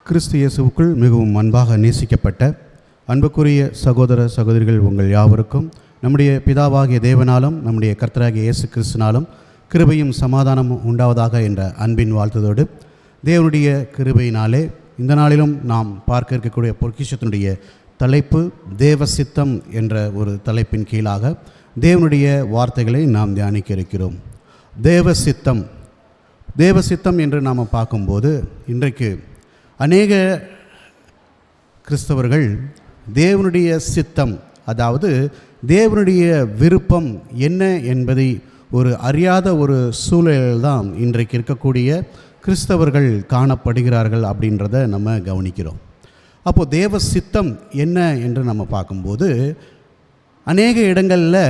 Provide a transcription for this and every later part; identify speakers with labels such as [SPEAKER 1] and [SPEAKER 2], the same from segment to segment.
[SPEAKER 1] கிறிஸ்து இயேசுவுக்குள் மிகவும் அன்பாக நேசிக்கப்பட்ட அன்புக்குரிய சகோதர சகோதரிகள் உங்கள் யாவருக்கும் நம்முடைய பிதாவாகிய தேவனாலும் நம்முடைய கர்த்தராகிய இயேசு கிறிஸ்துனாலும் கிருபையும் சமாதானமும் உண்டாவதாக என்ற அன்பின் வாழ்த்துதோடு தேவனுடைய கிருபையினாலே இந்த நாளிலும் நாம் பார்க்க இருக்கக்கூடிய பொக்கிஷத்தினுடைய தலைப்பு தேவ சித்தம் என்ற ஒரு தலைப்பின் கீழாக தேவனுடைய வார்த்தைகளை நாம் தியானிக்க இருக்கிறோம். தேவ சித்தம் என்று நாம் பார்க்கும்போது இன்றைக்கு அநேக கிறிஸ்தவர்கள் தேவனுடைய சித்தம், அதாவது தேவனுடைய விருப்பம் என்ன என்பதை ஒரு அறியாத ஒரு சூழலில்தான் இன்றைக்கு இருக்கக்கூடிய கிறிஸ்தவர்கள் காணப்படுகிறார்கள் அப்படின்றத நம்ம கவனிக்கிறோம். அப்போது தேவ சித்தம் என்ன என்று நம்ம பார்க்கும்போது அநேக இடங்களில்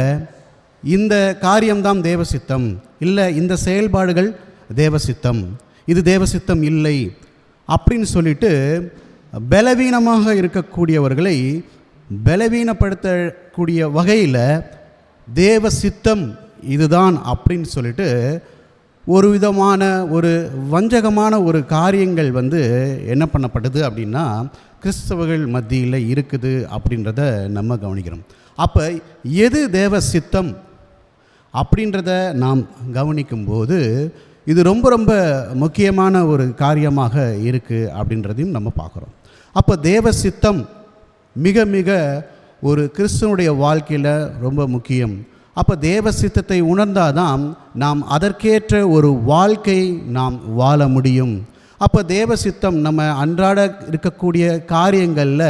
[SPEAKER 1] இந்த காரியம்தான் தேவ சித்தம், இல்லை இந்த செயல்பாடுகள் தேவ சித்தம், இது தேவ சித்தம் இல்லை அப்படின்னு சொல்லிட்டு பலவீனமாக இருக்கக்கூடியவர்களை பலவீனப்படுத்தக்கூடிய வகையில் தேவ சித்தம் இதுதான் அப்படின்னு சொல்லிட்டு ஒரு விதமான ஒரு வஞ்சகமான ஒரு காரியங்கள் என்ன பண்ணப்பட்டது அப்படின்னா கிறிஸ்தவர்கள் மத்தியில் இருக்குது அப்படின்றத நம்ம கவனிக்கிறோம். அப்போ எது தேவ சித்தம் அப்படின்றத நாம் கவனிக்கும்போது இது ரொம்ப ரொம்ப முக்கியமான ஒரு காரியமாக இருக்குது அப்படின்றதையும் நம்ம பார்க்குறோம். அப்போ தேவ சித்தம் மிக மிக ஒரு கிறிஸ்துவனுடைய வாழ்க்கையில் ரொம்ப முக்கியம். அப்போ தேவ சித்தத்தை உணர்ந்தாதான் நாம் அதற்கேற்ற ஒரு வாழ்க்கை நாம் வாழ முடியும். அப்போ தேவ சித்தம் நம்ம அன்றாட இருக்கக்கூடிய காரியங்களில்,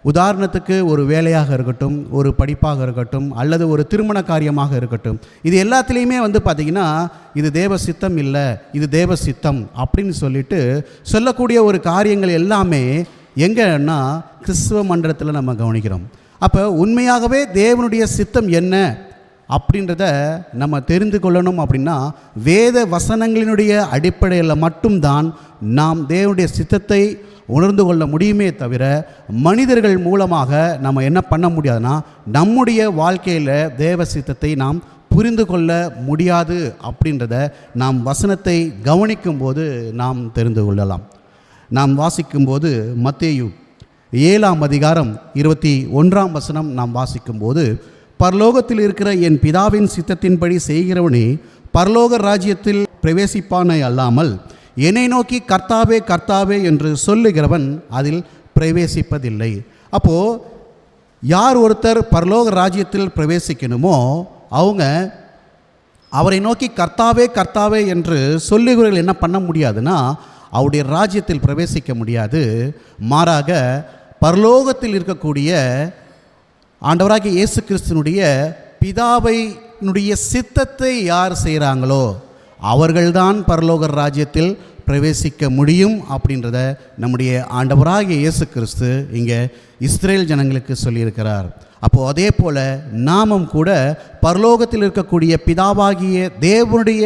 [SPEAKER 1] உதாரணத்துக்கு ஒரு வேலையாக இருக்கட்டும், ஒரு படிப்பாக இருக்கட்டும், அல்லது ஒரு திருமண காரியமாக இருக்கட்டும், இது எல்லாத்துலேயுமே பார்த்திங்கன்னா இது தேவ சித்தம் இல்லை, இது தேவ சித்தம் அப்படின்னு சொல்லிட்டு சொல்லக்கூடிய ஒரு காரியங்கள் எல்லாமே எங்கன்னா கிறிஸ்துவ மண்டலத்தில் நம்ம கவனிக்கிறோம். அப்போ உண்மையாகவே தேவனுடைய சித்தம் என்ன அப்படின்றத நம்ம தெரிந்து கொள்ளணும் அப்படின்னா வேத வசனங்களினுடைய அடிப்படையில் மட்டும்தான் நாம் தேவனுடைய சித்தத்தை உணர்ந்து கொள்ள முடியுமே தவிர மனிதர்கள் மூலமாக நம்ம என்ன பண்ண முடியாதுன்னா நம்முடைய வாழ்க்கையில் தேவ சித்தத்தை நாம் புரிந்து கொள்ள முடியாது அப்படின்றத நாம் வசனத்தை கவனிக்கும்போது நாம் தெரிந்து கொள்ளலாம். நாம் வாசிக்கும்போது மத்தேயு 7ஆம் அதிகாரம் 21ஆம் வசனம் நாம் வாசிக்கும்போது, பரலோகத்தில் இருக்கிற என் பிதாவின் சித்தத்தின்படி செய்கிறவனே பரலோக ராஜ்யத்தில் பிரவேசிப்பானே அல்லாமல் என்னை நோக்கி கர்த்தாவே கர்த்தாவே என்று சொல்லுகிறவன் அதில் பிரவேசிப்பதில்லை. அப்போது யார் ஒருத்தர் பரலோக ராஜ்யத்தில் பிரவேசிக்கணுமோ அவங்க அவரை நோக்கி கர்த்தாவே கர்த்தாவே என்று சொல்லுகிறவர்கள் என்ன பண்ண முடியாதுன்னா அவருடைய ராஜ்யத்தில் பிரவேசிக்க முடியாது. மாறாக பரலோகத்தில் இருக்கக்கூடிய ஆண்டவராகிய இயேசு கிறிஸ்துனுடைய பிதாவினுடைய சித்தத்தை யார் செய்கிறாங்களோ அவர்கள்தான் பரலோக ராஜ்யத்தில் பிரவேசிக்க முடியும் அப்படின்றத நம்முடைய ஆண்டவராகிய இயேசு கிறிஸ்து இங்கே இஸ்ரேல் ஜனங்களுக்கு சொல்லியிருக்கிறார். அப்போது அதே போல் நாமும் கூட பரலோகத்தில் இருக்கக்கூடிய பிதாவாகிய தேவனுடைய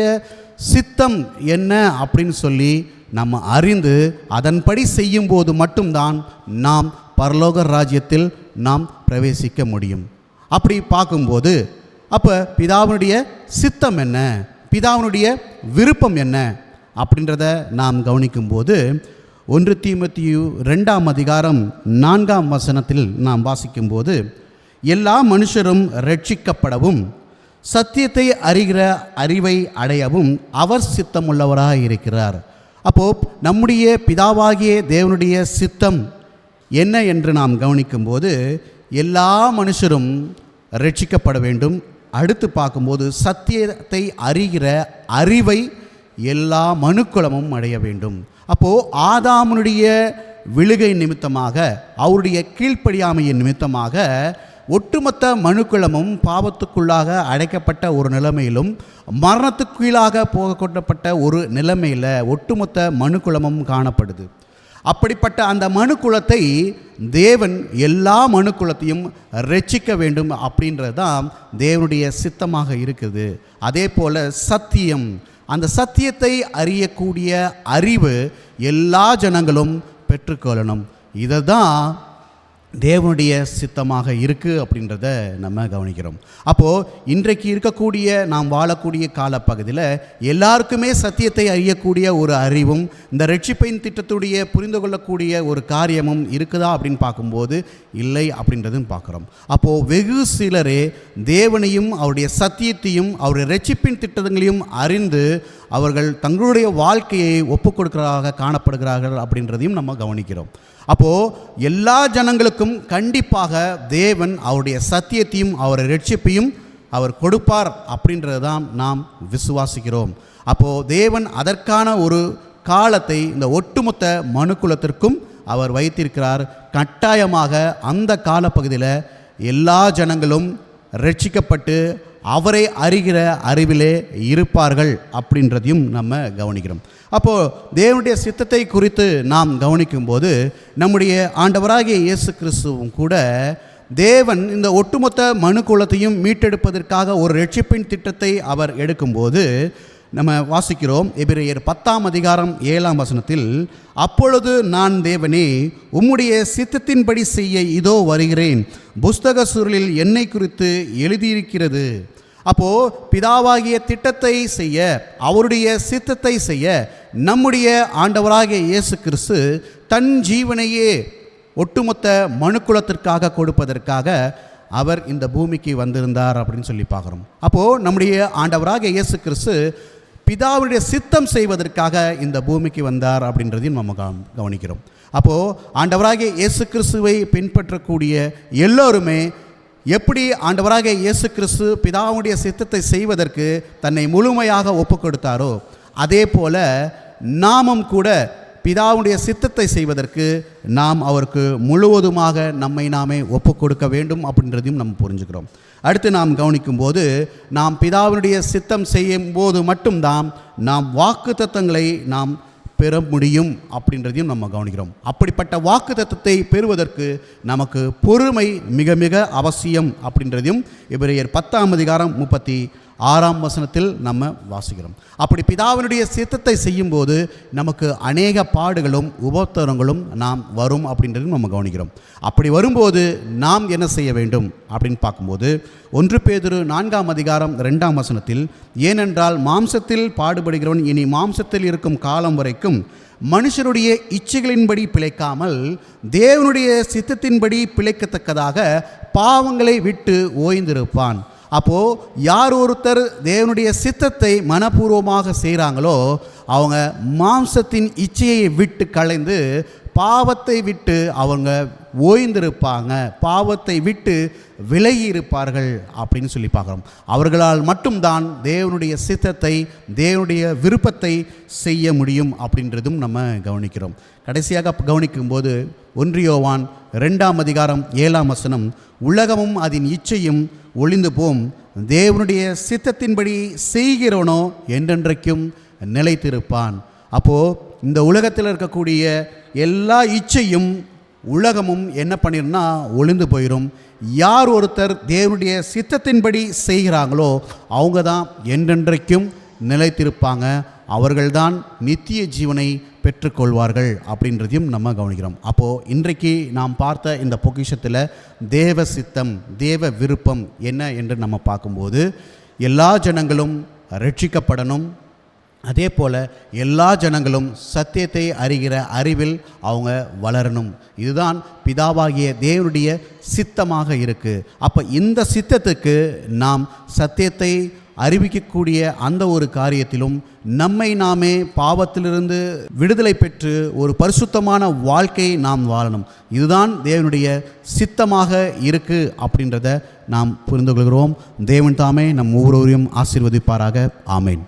[SPEAKER 1] சித்தம் என்ன அப்படின்னு சொல்லி நம்ம அறிந்து அதன்படி செய்யும்போது மட்டும்தான் நாம் பரலோக ராஜ்யத்தில் நாம் பிரவேசிக்க முடியும். அப்படி பார்க்கும்போது அப்போ பிதாவினுடைய சித்தம் என்ன, பிதாவினுடைய விருப்பம் என்ன அப்படின்றத நாம் கவனிக்கும்போது 1 தீமோத்தேயு 2ஆம் அதிகாரம் 4ஆம் வசனத்தில் நாம் வாசிக்கும்போது, எல்லா மனுஷரும் ரட்சிக்கப்படவும் சத்தியத்தை அறிகிற அறிவை அடையவும் அவர் சித்தமுள்ளவராக இருக்கிறார். அப்போது நம்முடைய பிதாவாகிய தேவனுடைய சித்தம் என்ன என்று நாம் கவனிக்கும்போது எல்லா மனுஷரும் ரட்சிக்கப்பட வேண்டும். அடுத்து பார்க்கும்போது சத்தியத்தை அறிகிற அறிவை எல்லா மனுக்குலமும் அடைய வேண்டும். அப்போது ஆதாமுடைய விழுகை நிமித்தமாக, அவருடைய கீழ்ப்படியாமையின் நிமித்தமாக ஒட்டுமொத்த மனுக்குலமும் பாவத்துக்குள்ளாக அடைக்கப்பட்ட ஒரு நிலைமையிலும் மரணத்துக்குள்ளாக போகப்பட்ட ஒரு நிலைமையில் ஒட்டுமொத்த மனுக்குலமும் காணப்படுது. அப்படிப்பட்ட அந்த மனுக்குலத்தை தேவன் எல்லா மனுக்குலத்தையும் ரட்சிக்க வேண்டும் அப்படின்றது தான் தேவனுடைய சித்தமாக இருக்குது. அதே போல் சத்தியம், அந்த சத்தியத்தை அறியக்கூடிய அறிவு எல்லா ஜனங்களும் பெற்றுக்கொள்ளணும். இதை தான் தேவனுடைய சித்தமாக இருக்குது அப்படின்றத நம்ம கவனிக்கிறோம். அப்போது இன்றைக்கு இருக்கக்கூடிய நாம் வாழக்கூடிய காலப்பகுதியில் எல்லாருக்குமே சத்தியத்தை அறியக்கூடிய ஒரு அறிவும் இந்த ரட்சிப்பின் திட்டத்துடைய புரிந்து கொள்ளக்கூடிய ஒரு காரியமும் இருக்குதா அப்படின்னு பார்க்கும்போது இல்லை அப்படின்றதும் பார்க்குறோம். அப்போது வெகு சிலரே தேவனையும் அவருடைய சத்தியத்தையும் அவருடைய ரட்சிப்பின் திட்டங்களையும் அறிந்து அவர்கள் தங்களுடைய வாழ்க்கையை ஒப்புக் கொடுக்கிறதாக காணப்படுகிறார்கள் அப்படின்றதையும் நம்ம கவனிக்கிறோம். அப்போது எல்லா ஜனங்களுக்கும் கண்டிப்பாக தேவன் அவருடைய சத்தியத்தையும் அவருடைய ரட்சிப்பையும் அவர் கொடுப்பார் அப்படின்றது தான் நாம் விசுவாசிக்கிறோம். அப்போது தேவன் அதற்கான ஒரு காலத்தை இந்த ஒட்டுமொத்த மனுக்குலத்திற்கும் அவர் வைத்திருக்கிறார். கட்டாயமாக அந்த காலப்பகுதியில் எல்லா ஜனங்களும் ரட்சிக்கப்பட்டு அவரை அறிகிற அறிவிலே இருப்பார்கள் அப்படின்றதையும் நம்ம கவனிக்கிறோம். அப்போது தேவனுடைய சித்தத்தை குறித்து நாம் கவனிக்கும்போது நம்முடைய ஆண்டவராகிய இயேசு கிறிஸ்துவும் கூட தேவன் இந்த ஒட்டுமொத்த மனுக்குலத்தையும் மீட்டெடுப்பதற்காக ஒரு ரட்சிப்பின் திட்டத்தை அவர் எடுக்கும்போது நம்ம வாசிக்கிறோம். எபிரேயர் 10:7 அப்பொழுது நான் தேவனே உம்முடைய சித்தத்தின்படி செய்ய இதோ வருகிறேன், புஸ்தக சுருளில் என்னை குறித்து எழுதியிருக்கிறது. அப்போது பிதாவாகிய திட்டத்தை செய்ய அவருடைய சித்தத்தை செய்ய நம்முடைய ஆண்டவராகிய இயேசு கிறிஸ்து தன் ஜீவனையே ஒட்டுமொத்த மனுக்குலத்திற்காக கொடுப்பதற்காக அவர் இந்த பூமிக்கு வந்திருந்தார் அப்படின்னு சொல்லி பார்க்குறோம். அப்போது நம்முடைய ஆண்டவராகிய இயேசு கிறிஸ்து பிதாவுடைய சித்தம் செய்வதற்காக இந்த பூமிக்கு வந்தார் அப்படின்றதையும் நம்ம கவனிக்கிறோம். அப்போது ஆண்டவராகிய இயேசு கிறிஸ்துவை பின்பற்றக்கூடிய எல்லோருமே எப்படி ஆண்டவராகிய இயேசு கிறிஸ்து பிதாவுடைய சித்தத்தை செய்வதற்கு தன்னை முழுமையாக ஒப்பு கொடுத்தாரோ அதே போல் நாமும் கூட பிதாவுடைய சித்தத்தை செய்வதற்கு நாம் அவருக்கு முழுவதுமாக நம்மை நாமே ஒப்பு கொடுக்க வேண்டும் அப்படின்றதையும் நம்ம புரிஞ்சுக்கிறோம். அடுத்து நாம் கவனிக்கும்போது நாம் பிதாவினுடைய சித்தம் செய்யும் போது மட்டும்தான் நாம் வாக்குத்தத்தங்களை நாம் பெற முடியும் அப்படின்றதையும் நம்ம கவனிக்கிறோம். அப்படிப்பட்ட வாக்குத்தத்தத்தை பெறுவதற்கு நமக்கு பொறுமை மிக மிக அவசியம் அப்படின்றதையும் எபிரேயர் 10:36 நம்ம வாசிக்கிறோம். அப்படி பிதாவினுடைய சித்தத்தை செய்யும்போது நமக்கு அநேக பாடுகளும் உபத்திரங்களும் நாம் வரும் அப்படின்றதையும் நம்ம கவனிக்கிறோம். அப்படி வரும்போது நாம் என்ன செய்ய வேண்டும் அப்படின்னு பார்க்கும்போது 1 பேதுரு 4:2 ஏனென்றால் மாம்சத்தில் பாடுபடுகிறவன் இனி மாம்சத்தில் இருக்கும் காலம் வரைக்கும் மனுஷருடைய இச்சைகளின்படி பிழைக்காமல் தேவனுடைய சித்தத்தின்படி பிழைக்கத்தக்கதாக பாவங்களை விட்டு ஓய்ந்திருப்பான். அப்போது யார் ஒருத்தர் தேவனுடைய சித்தத்தை மனப்பூர்வமாக செய்கிறாங்களோ அவங்க மாம்சத்தின் இச்சையை விட்டு களைந்து பாவத்தை விட்டு அவங்க ஓய்ந்திருப்பாங்க, பாவத்தை விட்டு விலகி இருப்பார்கள் அப்படின்னு சொல்லி பார்க்குறோம். அவர்களால் மட்டும்தான் தேவனுடைய சித்தத்தை தேவனுடைய விருப்பத்தை செய்ய முடியும் அப்படின்றதும் நம்ம கவனிக்கிறோம். கடைசியாக கவனிக்கும்போது 1 யோவான் 2:7 உலகமும் அதன் இச்சையும் ஒளிந்து போம், தேவனுடைய சித்தத்தின்படி செய்கிறவனோ என்றென்றைக்கும் நிலைத்திருப்பான். அப்போது இந்த உலகத்தில் இருக்கக்கூடிய எல்லா இச்சையும் உலகமும் என்ன பண்ணிருன்னா ஒளிந்து போயிடும். யார் ஒருத்தர் தேவனுடைய சித்தத்தின்படி செய்கிறாங்களோ அவங்க தான் என்றென்றைக்கும் நிலைத்திருப்பாங்க, அவர்கள்தான் நித்திய ஜீவனை பெற்றுக்கொள்வார்கள் அப்படின்றதையும் நம்ம கவனிக்கிறோம். அப்போது இன்றைக்கு நாம் பார்த்த இந்த பொக்கிஷத்தில் தேவ சித்தம் தேவ விருப்பம் என்ன என்று நம்ம பார்க்கும்போது எல்லா ஜனங்களும் ரட்சிக்கப்படணும், அதே போல் எல்லா ஜனங்களும் சத்தியத்தை அறிகிற அறிவில் அவங்க வளரணும். இதுதான் பிதாவாகிய தேவனுடைய சித்தமாக இருக்குது. அப்போ இந்த சித்தத்துக்கு நாம் சத்தியத்தை அறிவிக்கக்கூடிய அந்த ஒரு காரியத்திலும் நம்மை நாமே பாவத்திலிருந்து விடுதலை பெற்று ஒரு பரிசுத்தமான வாழ்க்கையை நாம் வாழணும். இதுதான் தேவனுடைய சித்தமாக இருக்குது அப்படின்றத நாம் புரிந்து கொள்கிறோம். தேவன் தாமே நம் ஒவ்வொருவரையும் ஆசீர்வதிப்பாராக. ஆமேன்.